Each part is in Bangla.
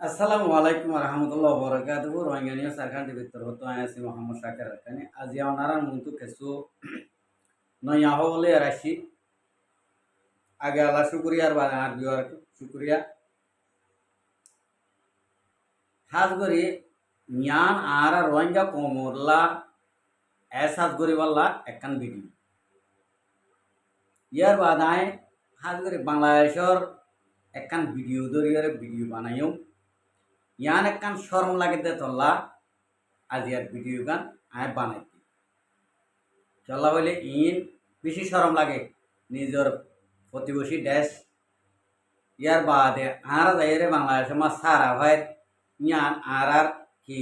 আসসালামু আলাইকুম রহমতুল্লাহ বরকাতুহ রোহিঙ্গানিয়া সারখান ভিতর হতো আয়াসি মোহাম্মদ শাকের রাখানি আজি ওনারার মুন্তু কিছু নয়া হলে রাশি আগে আল্লাহ শুক্রিয়ার বা আর বিওয়ার শুক্রিয়া খাস করে জ্ঞান আর রোহিঙ্গা কমরলা এসাজ করিবাল্লা একখান ভিডিও ইয়ার বাদায় খাস করে বাংলাদেশের একখান ভিডিও দরিয়ারে ভিডিও বানাইও ইয়ান একখান শরম লাগে দে তল্লা আজি আর ভিডিও গান আয় বানাই চলা হইলে ইন বেশি সরম লাগে নিজের প্রতিবেশী দেশ ইয়ার বাদে আর যাইরে বাংলাদেশ মা সারা ভাই ইয়ান আর কি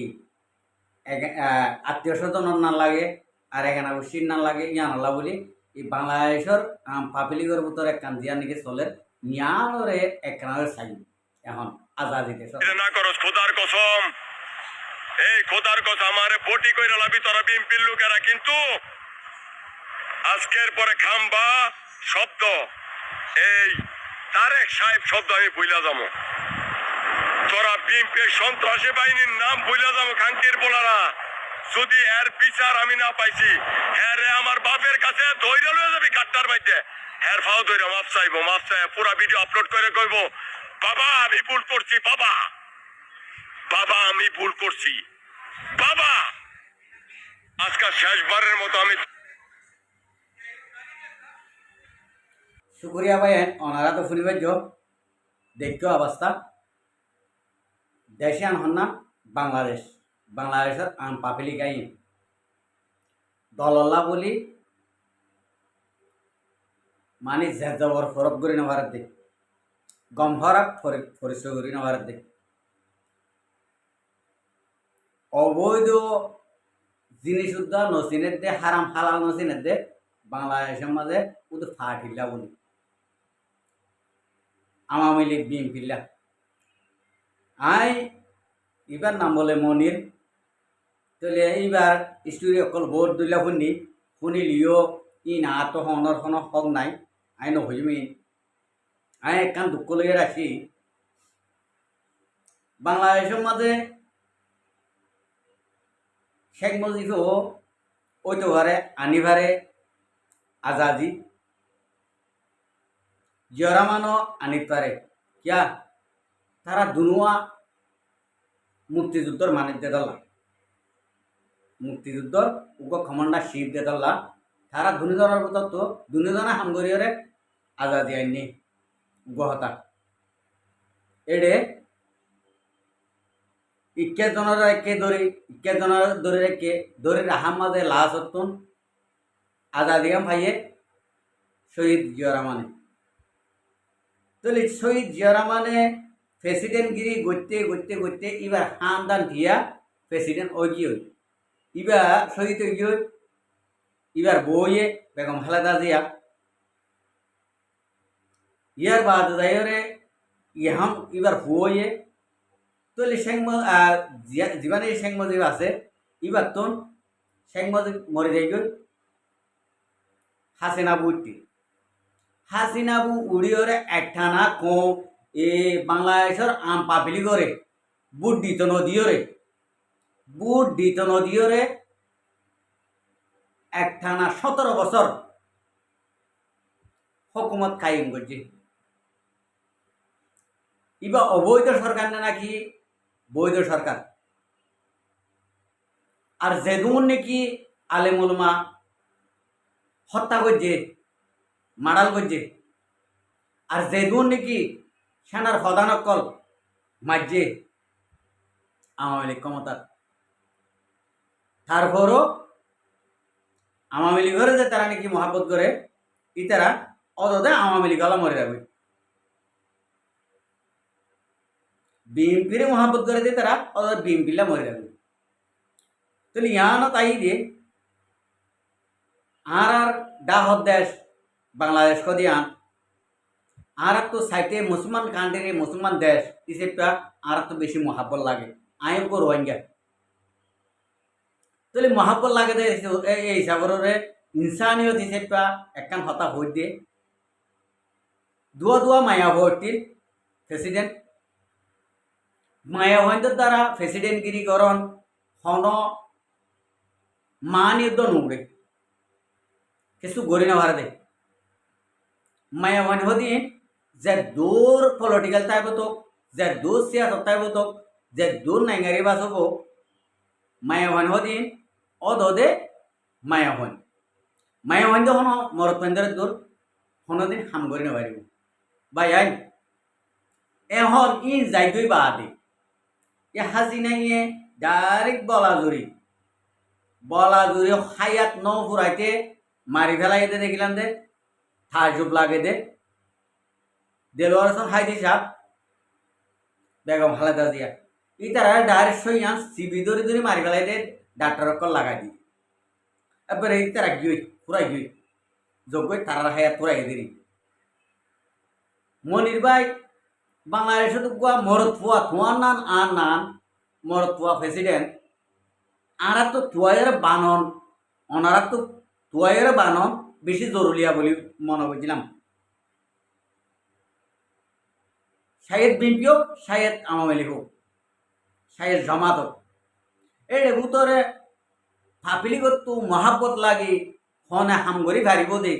আত্মীয় স্বজন না লাগে আর এখানে অবশ্যই না লাগে ইয়ান আল্লাহ বলি এই বাংলাদেশের পাবলিকের ভিতরে একখান দিয়া নাকি চলে ইয়ানরে একখানের চাই এখন আজাদি দেশ না করস খোদার কসম এই খোদার কসম আমারে বটি কইরা লাবি তোরা বিএমপির লোকেরা কিন্তু আজকের পরে খাম্বা শব্দ এই তারেক সাহেব শব্দ আমি ভুইলা যাবো তোরা বিএমপির সন্ত্রাসী বাহিনীর নাম ভুইলা যাবো খাঙ্কির বলারা যদি এর বিচার আমি না পাইছি হ্যাঁ রে আমার বাপের কাছে ধৈর্য লয়ে যাবি কাট্টার বাইতে হ্যাঁ ফাও ধৈর্য মাপ চাইবো মাপ চাই পুরা ভিডিও আপলোড করে কইবো বাবা আমি ভুল করছি বাবা বাবা আমি ভুল করছি বাবা আজকে শেষবারের মতো আমি শুক্রিয়া ভাই ওনারা তো ফুরিবার দেখো অবস্থা দেশে আন হন না বাংলাদেশের আন পাবলিক আইন দলল্লা বলি মানে জেজবর ফরক করি নেওয়ার দে গম্ভরাক পরিচয় করি নেওয়ার দে অবৈধ জিনিস উদ্দা নসিনের দে হারাম হালাল নসিনের দে বাংলাদেশের মাঝে শুধু ফাটিল্লা বলি আওয়ামী লীগ বিএনপিল্লা আই এবার নাম বলে মনির তাহলে এইবার স্টুডিও অকল ভোট দিলা শুনিলিও ই না তো হনর হন হক নাই আই নহইমি আই একখান দুঃখ লইয়া রাখি বাংলাদেশের মাঝে শেখ মুজিবও ওইতো ঘরে আনিবারে আজাদি জরামানো আনিত পারে কিয়া তারা দুনুয়া মুক্তিযুদ্ধর মানিক দে দল্লা মুক্তিযুদ্ধর উগ কমান্ডার শিব দে দল্লা তারা দুনিজনের ভিতর তো দুনিজনে হামগরিয়রে আজাদি আইনি উগহতা এডে ইকে জনের একে ধরে রেখে ধরে রাহার মাঝে লাশ হতুন আজাদিয়াম ভাইয়ে শহীদ জিয়া রহমানে তাহলে শহীদ জিয়া রহমানে প্রেসিডেন্ট গিরি গড়তে এবার হামদান দিয়া প্রেসিডেন্ট ওগিয়ে এবার শহীদ ওগিয়ে এবার বইয়ে বেগম খালেদা জিয়া ইয়ার বাদ যাইরে ইহাম এবার বইয়ে তাহলে জীবনে শেখ মুজিব আছে এবার তো শেখ মুজিব মরে যাই গই হাসিনাবু উড়িয়রে একটানা কম এ বাংলাদেশের আম পাবলি করে বুট দিত নদীয়রে একটানা 17 বছর হুকুমত কায়েম করছে ইবা অবৈধ সরকার না নাকি বৈধ সরকার আর যেদুন নাকি আলেমুলমা হত্যা করছে মারাল করছে আর যেদুন নাকি সেনার প্রধানকল মারছে আওয়ামী লীগ ক্ষমতার তারপরও আওয়ামী লীগের যে তারা নাকি মহাব্বত করে ই তারা অদে আওয়ামী লীগ আলা মরে যাবে বিএমপির মহাব্বত করে দিয়ে তারা অদে বিএমপিলা মরে যাবে তাহলে ইয়ানো তাই দিয়ে আর ডাহত দেশ বাংলাদেশ কদিয়ান আর তো সাইটে মুসলমান কান্ট্রি মুসলমান দেশ ইসেটা আর তো বেশি মহাব্বত লাগে আইন কো রোহিঙ্গা তাহলে মহাব্বত লাগে এই হিসাবে ইনসানিয়ত হিসেবে একখান হতা হই দিয়ে দুয়া মায়া ভর্তির প্রেসিডেন্ট মায়াবন্ধের দ্বারা প্রেসিডেন্টগিরিকরণ হন মান যুদ্ধ নুড়ে কিছু গড়ি না ভারতে মায়াবন্ধ দিন যে দূর পলিটিক্যাল টাইপ হতো যে দূর সিয়াসত টাইপ হতো যে দূর নাইঙ্গারি বাস হবো মায়াবন্ধ দিন অদে মায়াবন্ধ হন মরতবেন্দ্রের দূর হনদিন হাম গড়ি না পারিব বাই আই এখন ই যাইগই বাদে এ হাসিনাইয়ে ডাইরেক্ট বলাজুরি হায়াত ন ফুরাইতে মারি ফেলাই দে দেখিলাম দে থার্জুব লাগে দে দেলোয়ার হাসান হাইদি সাহ বেগম খালেদা জিয়া ই তারা ডাইরেক্ট সইয়ান সিবি ধরে মারি ফেলাই দে ডাক্তার লাগাই দি এবারে এই তারা গিয়ে ফুরাই গিয়ে যোগ্য তারার হায়াত ফুরাই দিলি মনির ভাই বাংলাদেশে তো গুয়া মরদ ফুয়া থুয়ার নান আর নান মরদ ফুয়া প্রেসিডেন্ট আরা তো তুয়াইয়ের বানন ওনারা তো তুয়াইয়ের বানন বেশি জরুরিয়া বলে মনে করছিলাম শায়েদ বিএনপি হোক শায়েদ আওয়ামী লীগ হোক শায়েদ জামাত হোক এই ভূতরে ফাপিলি করতো মহাব্বত লাগে হনে হামগরি ভারিব দে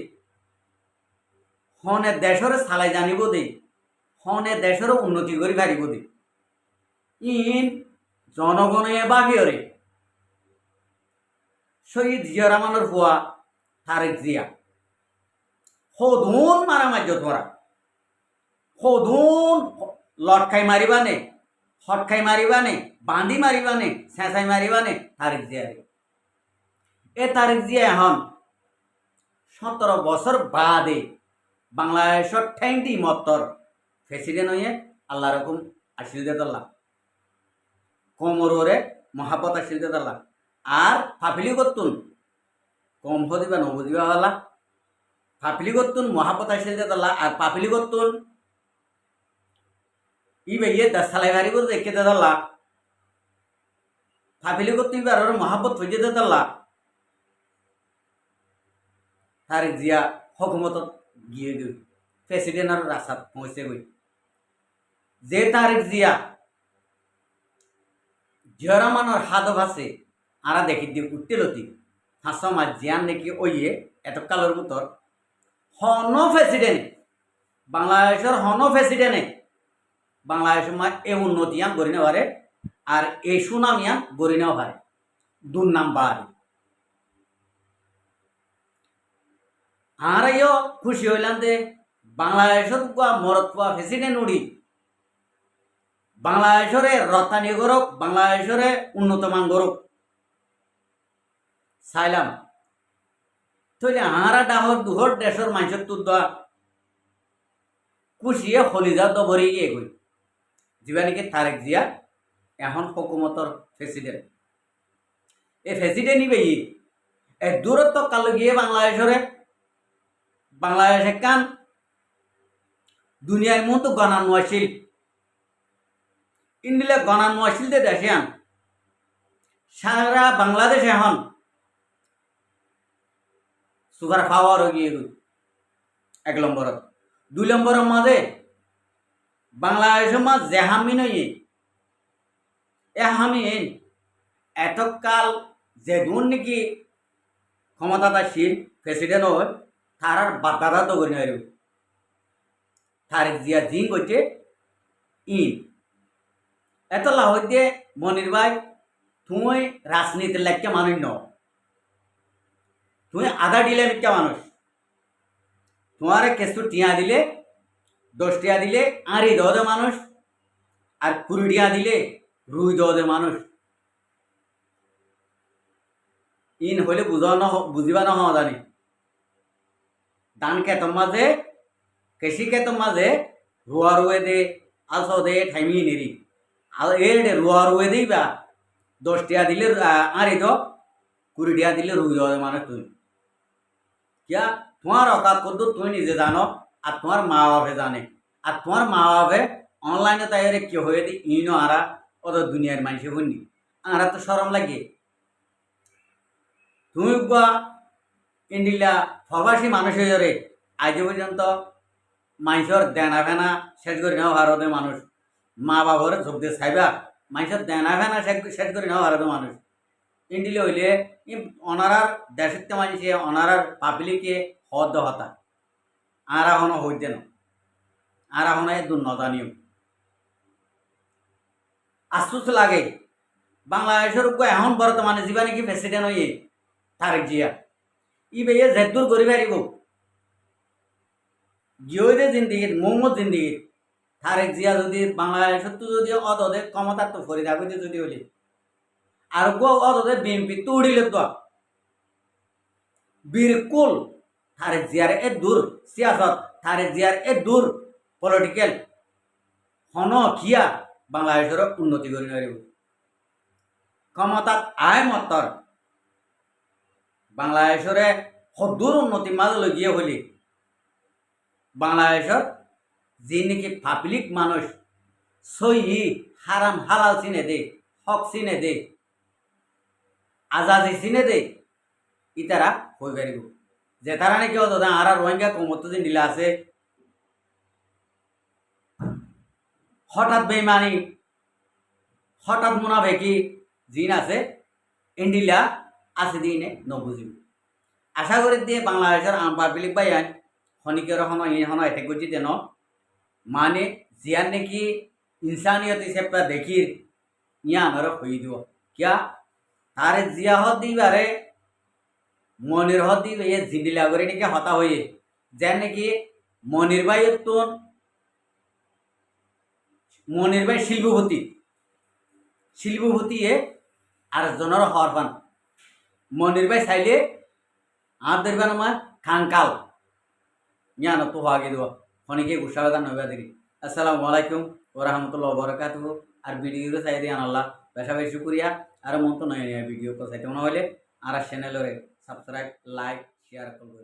হনে দেশের সালাই জানিব দে হনে দেশের উন্নতি করে ভারিব দে ইন জনগণে বাহিরে শহীদ জিয়া রহমানের ফুয়া তারেক জিয়া সদুন মারামার্য ধরা সদুন লটকাই মারিবানে হটকাই মারিবানে বাঁধি মারিবানে চেঁচাই মারিবানে তারেক জিয়ারে এ তারেক জিয়া এখন 17 বছর বাদে বাংলাদেশের ঠেংটি মত্তর প্রেসিডেন্ট হয়ে আল্লাহ রকম আশীর্বাদ আল্লাহ কোমরে মহাব্বত আশীর্বাদ আল্লাহ আর ফাফিলি করতুন কম হদিবা নবদিবা হলা ফাফিলি করতুন মহাব্বত আশীর্বাদ আল্লাহ আর পাফিলি করতুন ই ভাইয়ে দাস সালাই ভারি করে দেখে দাদা ফাফিলি করতুন এবার মহাব্বত হয়ে দাদা তারেক জিয়া হকুমত গিয়ে গই প্রেসিডেন্টের রাস্তাত পৌঁছে গই যে তারেক জিয়া জিয়রামানোর হাদব আছে আরা দেখি দিয়ে উঠতেলতি হাসমা জিয়ান নাকি ওইয়ে এত কালোর ভিতর হন প্রেসিডেন্ট বাংলাদেশের হন প্রেসিডেন্টে বাংলাদেশের মা এ উন্নতিয়ান গড়ি নেওয়া পারে আর এই সুনামিয়ান গড়ি নেওয়া পারে দুর্নাম বাড়ে আরাইও খুশি হইলাম যে বাংলাদেশের মরদ পোয়া প্রেসিডেন্ট উড়ি বাংলাদেশরে রপ্তানি করুক বাংলাদেশরে উন্নত মান করুক চাইলাম তৈলে হারা ডাহর দুহর দেশের মানুষের তুদা খুশিয়ে হলিজা দবরি গিয়ে গই যিবা নাকি তারেক জিয়া এখন হকুমতর প্রেসিডেন্ট এই প্রেসিডেন্ট নিবে এই দূরত্ব কালো গিয়ে বাংলাদেশ কান দুনিয়ার মতো গণান আসিল ইন্ডিলে গণান আসিল দে দেশে আন সারা বাংলাদেশ এখন সুগার পাওয়ার গিয়ে গই 1 নম্বর 2 নম্বরের মাঝে বাংলাদেশের মাঝ যে হামিন এ হামিন এতকাল যে দূর নাকি ক্ষমতাশীল প্রেসিডেন্ট হয় তার আর বাদ্দাদা তো করি না তারেক জিয়া জিং করছে ইন এত লাভ হইতে মনির ভাই তুই রাজনীতির লাগে মানুষ ন তুই আধা দিলে মিথ্যা মানুষ তোমার কেসু টিয়া দিলে 10 টিয়া দিলে আড়ি দে মানুষ আর 20 টিয়া দিলে রুই দে মানুষ ইন হইলে বুঝিবা না হওয়া জানি ধান খেতর মাঝে কৃষি খেতর মাঝে রুয়া রুয়ে দে আলসো দে ঠাইমি নেরি আর এ রুয়া রুয়ে দিবা 10 টিয়া দিলে আড়ি 20 টিয়া দিলে রুই দে মানুষ তুই क्या তোমার অকাত কত তুই নিজে জানো আর তোমার মা বাপে জানে আর তোমার মা বাপে অনলাইনে তাই কি হয়ে দি ইনো আরা ওদের দুনিয়ার মানুষে শুনি আরা তো সরম লাগে তুমি ইন্ডিলা প্রবাসী মানুষ হয়ে আজ পর্যন্ত মানুষের দেনা ফেনা শেষ করে নেওয়া ভারতের মানুষ মা বাবার যোগ দিয়ে চাইবা মানুষের দেনা ফেনা শেষ করে নেওয়া হারে তো মানুষ ইন্ডিলে হইলে অনারার দেশের মানুষে অনারার পাবলিকে হদ হতা আর এখনো হইতে না আর এখন এই দুর্নদানীয় আশ্চর্য লাগে বাংলাদেশের এখন বর্তমানে যিবা নাকি প্রেসিডেন্ট হইয়ে তারেক জিয়া ই বেয়ে জেদুর করি পারিব জিওদের জিন্দিগিত মোহাম্মদ জিন্দিগিত তারেক জিয়া যদি বাংলাদেশত যদি অদে ক্ষমতার তো ফরিদা কইতে যদি হলি আর গো অদে বিএনপি তো উড়িলে তো বিলকুল তারেক জিয়ার এ দূর সিয়াসত তারেক জিয়ার এ দূর পলিটিক্যাল হন খিয়া বাংলাদেশের উন্নতি করি পারিব ক্ষমতাত আয় মতর বাংলাদেশরে সদূর উন্নতি মাজলৈ গিয়ে হলি বাংলাদেশের যে নাকি পাবলিক মানুষ সহি হারাম হালাল চিনে দে হক চিনে দে আজাদি চিনে দে ইতারা হয়ে পারিব যে তারা নাকি অত আর রোহিঙ্গা কমত যে নীলা আছে হঠাৎ বেমানি হঠাৎ মুনাফেকি জিন আছে ইন্ডিলা আছে দিনে নবুঝিব আশা করি দিয়ে বাংলাদেশের আম পাবলিক বাইয়ান খনিকের হন এতে করছি যেন মানে জিয়ার নাকি ইনসানিয়ত হিসেবে দেখি ইয়া আমার হয়ে দিব কিয়া তারে জিয়া হত দিবারে মনির হত দিবে এ জিন্দিলা করে নাকি হতা হয়ে যার নাকি মনির ভাই তোর মনির ভাই শিল্পপতি এ আর জনের হওয়ার পান মনির ভাই চাইলে আমাদের বানামা খাঙ্কাল জ্ঞান তো আগে দেবো অনেকে গুসাবাদান নবা দেখি আসসালামু আলাইকুম ও রহমতুল্লাহ বরকাতুহু আর ভিডিও চাই দিয়ে আনাল্লাহ বেশা বেশি শুক্রিয়া আর মন তো নয় ভিডিও চাইতে মনে হলে আর চ্যানেলরে সাবস্ক্রাইব লাইক শেয়ার করে